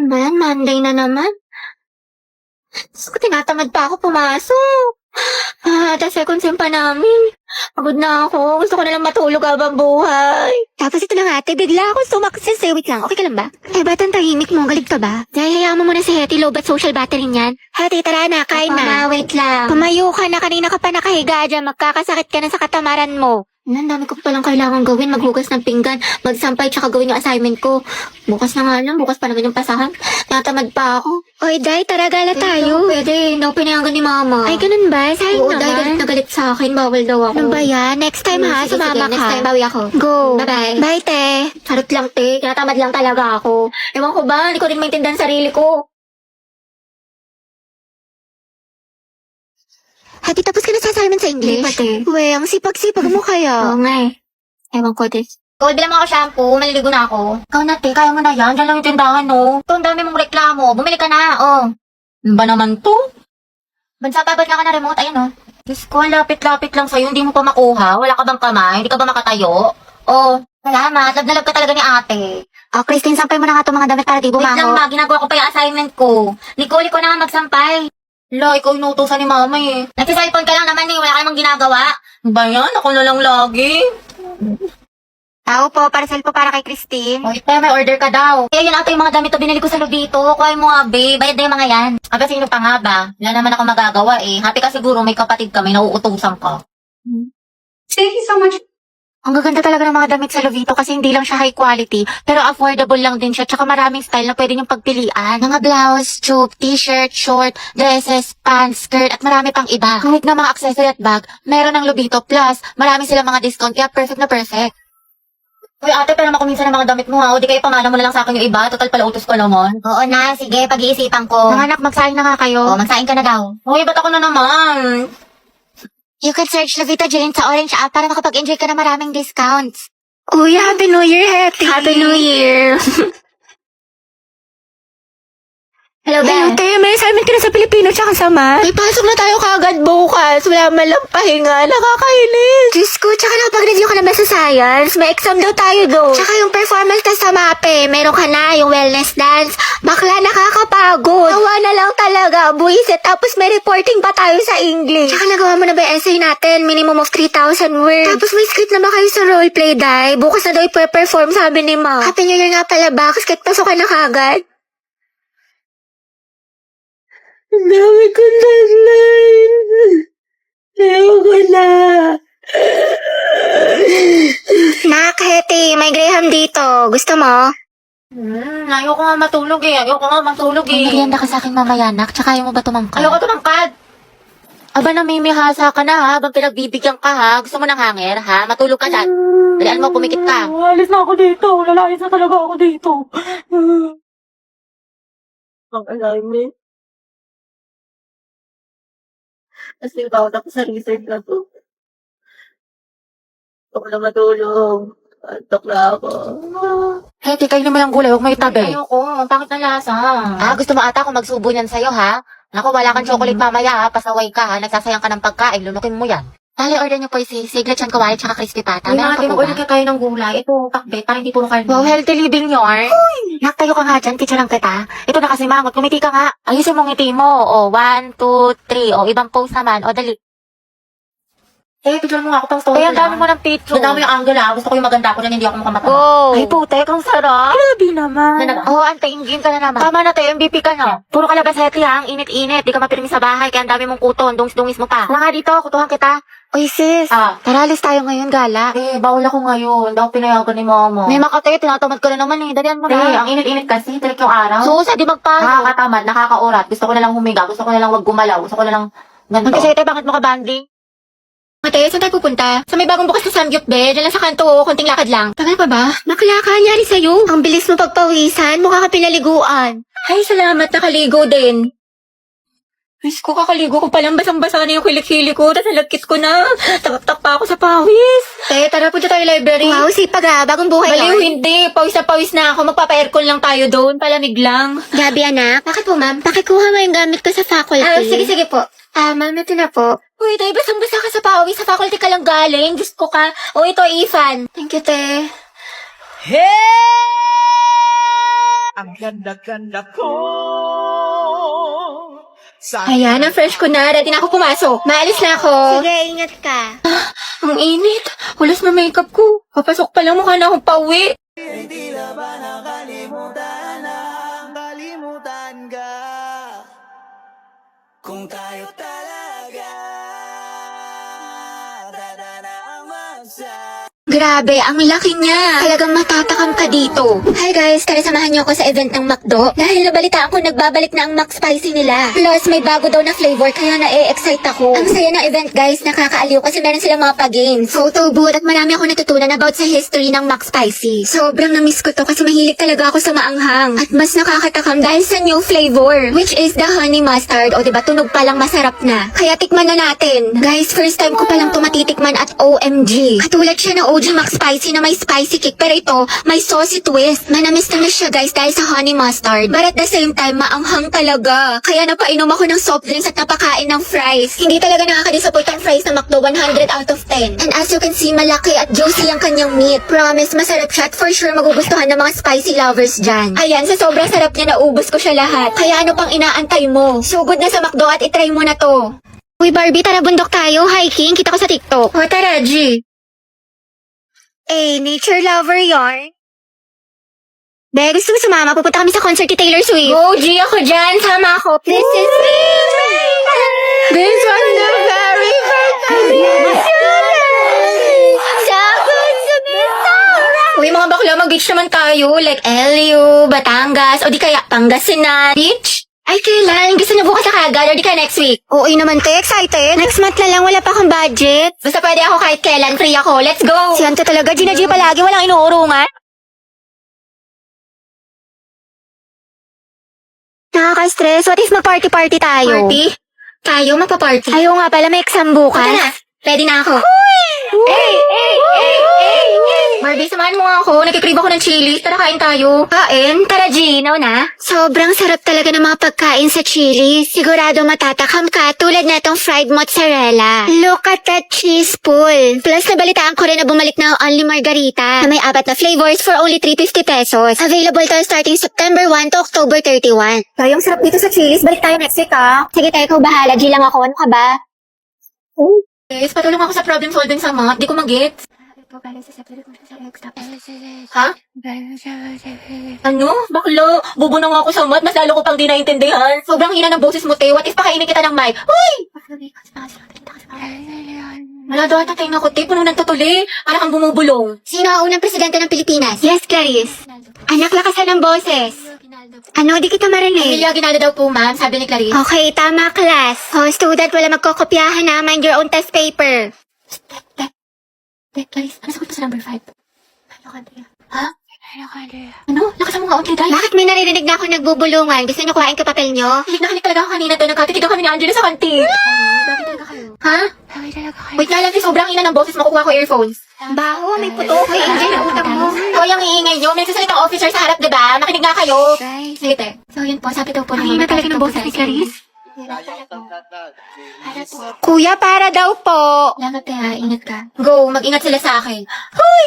naman? Monday na naman. So, tinatamad pa ako pumasok. The second sem pa namin. Pagod na ako. Gusto ko na lang matulog habang buhay. Tapos ito na nga, ate. Bigla ako sumaksis eh. Wait lang, okay ka lang ba? Eh, ba't ang tahimik mo? Galit ka ba? Dahil hayaan mo muna si Hetty, low bat social battery niyan. Hetty, tara na, kain na. Wait lang. Pumayo ka na, kanina ka pa nakahiga dyan. Magkakasakit ka na sa katamaran mo. Ang dami ko palang kailangan gawin. Maghugas ng pinggan, magsampay, tsaka gawin yung assignment ko. Bukas na nga lang, bukas pa naman yung pasahan. Natamad pa ako. Oy, Day, tara gala tayo. Pwede, hindi ako pinayagan ni Mama. Ay, ganun ba? Sayang naman. Day, galit na galit sa akin. Bawal daw ako. Ano ba yan? Next time ha, sumama ka. Next time, bawi ako. Go. Bye-bye. Bye, te. Charot lang, te. Tinatamad lang talaga ako. Ewan ko ba, hindi ko rin maintindihan sarili ko. Hati, tapos ka na sa assignment sa English? Hindi pa, te. Uwe, ang sipag-sipag mo kaya. Oo nga eh. Ewan ko, te. Gold, bilang ako shampoo, maliligo na ako. Ikaw na, te, kaya mo na yan. Diyan lang yung tindahan, no? Ito, ang dami mong reklamo. Bumili ka na, oh. Ano ba naman to? Bansa, babad na ka na remote, ayun, oh. Diyos ko, lapit-lapit lang sa'yo, hindi mo pa makuha. Wala ka bang kamay? Hindi ka ba makatayo? Oh, salamat. Love na love ka talaga ni ate. Oh, Christine, sampay mo na nga itong mga damit para di bumaho. Wait lang, ma. Ginagawa ko pa yung assignment ko. Nicole, ko na nga magsampay. Lo, ikaw inutusan ni mama eh. Nagsiselfone ka lang naman eh, wala ka namang ginagawa. Ba yan? Ako na lang lagi. Tao po, parcel po para kay Christine. Oh, ito, may order ka daw. Eh, yun ata yung mga damit to, binili ko sa Lobito. Kuhay mo nga, babe. Bayad na yung mga yan. Aba, sino pa nga ba? Wala naman ako magagawa eh. Happy ka siguro, may kapatid ka, may nauutusan ka. Thank you so much. Ang gaganda talaga ng mga damit sa Lovito kasi hindi lang siya high quality, pero affordable lang din siya, tsaka maraming style na pwede niyong pagpilian. Mga blouse, tube, t-shirt, short, dresses, pants, skirt, at marami pang iba. Kahit na mga accessory at bag, meron ng Lovito. Plus, marami silang mga discount, kaya perfect na perfect. Uy ate, pero makuminsan ng mga damit mo ha, o di kayo pamana mo na lang sa akin yung iba, total pala utos ko naman. Oo na, sige, pag-iisipan ko. Mga anak, magsaing na nga kayo. Oo, magsaing ka na daw. Uy, ba't ako na naman? You can search Lovita Jane sa Orange app para makapag-enjoy ka na maraming discounts. Uy, Happy New Year, Hetty! Happy New Year! Hello, Hello, Ben. te. May assignment ka na sa Pilipino tsaka sa math? Ay, pasok na tayo kagad bukas. Wala man lang pahinga. Nakakainis. Diyos ko, tsaka nakapag-review ka na ba sa science? May exam daw tayo doon. Tsaka yung performance test sa MAPE. Meron ka na, yung wellness dance. Bakla, nakakapagod. Awa na lang talaga, buwisit. Tapos may reporting pa tayo sa English. Tsaka nagawa mo na ba yung essay natin? Minimum of 3,000 words. Tapos may script na ba kayo sa roleplay, Day? Bukas na daw ipe-perform, sabi ni Ma. Happy New Year nga pala ba? Kasi kahit pasok ka na kagad. Ang dami kong deadline. Ayoko na. Nak, Hetty, may Graham dito. Gusto mo? Ayoko nga matulog eh. May merienda ka sa akin mamaya, Nak. Tsaka ayaw mo ba tumangkad? Ayoko tumangkad. Aba, namimihasa ka na ha, habang pinagbibigyan ka ha. Gusto mo ng hanger ha? Matulog ka dyan. Dalian mo, pumikit ka. Alis na ako dito. Lalayas na talaga ako dito. Ang assignment. Kasi bawat ako sa research na to. Gusto ko na matulog. Antok na ako. Hetty, kayo naman ang gulay, huwag may tabi. Ayoko. Ang pangit na lasa. Gusto mo ata akong magsubo niyan sa'yo ha? Naku, wala kang chocolate mamaya ha. Pasaway ka ha. Nagsasayang ka ng pagkain. Lunukin mo yan. Dali, order niyo po si siglet chan kawali tsaka crispy pata. Ay, Meron natin, pa po mag-order ba? ka tayo ng gulay. Ito, pakbet, para hindi puro karne. Wow, healthy living yarn. Nak, tayo ka nga dyan. Teacher lang kita. Ito na kasi mangot. Kumiti ka nga. Ayusin mong ngiti mo. O, 1, 2, 3. O, ibang pose naman. O, dali. Eh, picture mo nga ako pang story Kaya ang dami mo ng picture. Ang dami yung angle ah. Gusto ko yung maganda ko dyan, hindi ako makamatama. Go! Ay, putek, ang sarap. Grabe naman. Oo, antayin game ka na naman. Tama na tayo, MVP ka na. Puro ka labas, Hetty ha, ang init-init. Di ka mapirmi sa bahay, kaya ang dami mong kuton. Dungis-dungis mo pa. Tara nga dito, kutuhan kita. Uy sis, tara alis tayo ngayon, gala. Eh, bawal ako ngayon. Daw pinayagan ni mama. May makatayo, tinatamad ka na naman eh. Dalian mo Eh, na. ang init-init kasi. Tirik yung araw. Susa, di magpayo. Nakakatamad, nakakaurat. Gusto ko na lang humiga. Gusto ko na lang wag gumalaw. Gusto ko na lang ganito. Magkasete, bakit mo ka banding? Ate, saan tayo pupunta? Sa may bagong bukas na Samgyup, be. Diyan lang sa kanto, konting lakad lang. Tagal pa ba? Bakla ka, nyari sa'yo. Ang bilis mo pagpawisan, mukha ka pinaliguan. Ay, salamat, nakaligo din. Diyos ko, kakaligo ko palang basang-basa na yung kilik-hili ko, tapos nalagkit ko na. Tagap-tak pa ako sa pawis. Tara, punta tayo library. Wow, sipag ha, bagong buhay Baliw, hindi. Pawis na pawis na ako. Magpapa-aircon lang tayo doon, palamig lang. Gabi, anak. Bakit po, ma'am? Pakikuha mo yung gamit ko sa faculty. Sige po. Ma'am, ito na po. Uy, tayo, basang-basa ka sa pawis. Sa faculty ka lang galing. Diyos ko ka. O, ito, Ethan. Thank you, te. Hey! Ang ganda-ganda ko. Ayan, ang fresh ko na. Ready na ako pumasok. Maalis na ako. Sige, ingat ka. Ang init. Hulas na makeup ko. Papasok pa lang, mukha na akong pauwi. Hindi na ba nakalimutan na kalimutan ka? Kung tayo talaga dadana ang magsa. Grabe, ang laki niya. Talagang matatakam ka dito. Hi guys, tara samahan niyo ako sa event ng McDo. Dahil nabalitaan ko nagbabalik na ang McSpicy nila. Plus, may bago daw na flavor kaya na-excite ako. Ang saya ng event guys, nakakaaliw kasi meron silang mga pa-games, photo booth at marami ako natutunan about sa history ng McSpicy. Sobrang na-miss ko to kasi mahilig talaga ako sa maanghang. At mas nakakatakam dahil sa new flavor, which is the honey mustard. O diba, tunog pa lang masarap na. Kaya tikman na natin. Guys, first time ko palang tumatitikman at OMG. Katulad siya ng OG McSpicy na may spicy kick, pero ito, may saucy twist. Manamis na siya guys dahil sa honey mustard. But at the same time, maanghang talaga. Kaya napainom ako ng soft drinks at napakain ng fries. Hindi talaga nakaka-disappoint ang fries ng McDo, 100 out of 10. And as you can see, malaki at juicy ang kanyang meat. Promise, masarap siya at for sure magugustuhan ng mga spicy lovers dyan. Ayan, sa sobrang sarap niya, naubos ko siya lahat. Kaya ano pang inaantay mo? Sugod na sa McDo at itry mo na to. Uy Barbie, tara bundok tayo, hiking, kita ko sa TikTok. O tara, G. Nature lover yarn. Be, gusto mo sumama? Pupunta kami sa concert ni Taylor Swift. Go, G, ako dyan. Sama ako. This is me. This was the very first time. So good to be so right. Uy, mga bakla, mag-beach naman tayo. Like LU, Batangas, o di kaya Pangasinan. Beach? Ay, kailan? Gusto niyo bukas na kagad, o di kaya next week? Oo naman, te. Excited. Next month na lang, wala pa akong budget. Basta pwede ako kahit kailan, free ako. Let's go! Si Ante talaga, Gina G palagi, walang inuurungan. Nakaka-stress. What if mag-party-party tayo? Party? Tayo magpa-party? Ayaw nga pala, may exam bukas. Punta na. Ready na ako. Hey! Barbie, samahan mo nga ako. Nagkikrib ako ng chili. Tara, kain tayo. Kain? Tara, Gino na. Sobrang sarap talaga ng mga pagkain sa chili. Sigurado matatakam ka tulad na itong fried mozzarella. Look at that cheese pool. Plus, nabalitaan ko rin na bumalik na ang Only Margarita na may 4 na flavors for only 350 pesos. Available tayo starting September 1 to October 31. Kayong sarap dito sa chili's. Balik tayo next week, ha? Sige tayo, ikaw bahala. G lang ako. Ano ka ba? Yes, patulong ako sa problem solving sa math. Di ko mag-gets. Ha? Ano? Baklo? Bubo na nga ako sa math. Mas lalo ko pang di naintindihan. Sobrang hina ng boses mo, te. What if pakainin kita ng mic? Uy! Wala daw at tayo ko, te. Puno ng tutuli. Parang kang bumubulong. Sino ang unang presidente ng Pilipinas? Yes, Clarice. Anak, lakasan ng boses. Ano? Di kita marinig. Emilio Aguinaldo daw po, ma'am. Sabi ni Clarice. Okay, tama, class. Oh, student, wala magkokopyahan na. Mind your own test paper. Clarice, ano sagot pa sa number 5? Ha? Ano? Lakasan mo nga, Auntie Dai. Bakit may naririnig na ako nagbubulungan? Gusto niyo kuhain ka papel niyo? Hilig na hilig talaga ako kanina doon. Nagkatitigan kami ni Angela sa kantin. Bakit talaga kayo? Ha? Wait na lang, sobrang ina ng boses. Makukuha ko earphones. Baho, may puto. Hoy, Angela, utang mo. Hoy, ang iingay niyo. May nagsasalitang officer sa harap, diba? Makinig nga kayo. Sige, te. So, yun po. Sabi daw po ng mga talaga ng boses ni Clarice. Kuya, para daw po. Salamat, te, ha. Ingat ka. Go, mag-ingat sila sa akin. Hoy!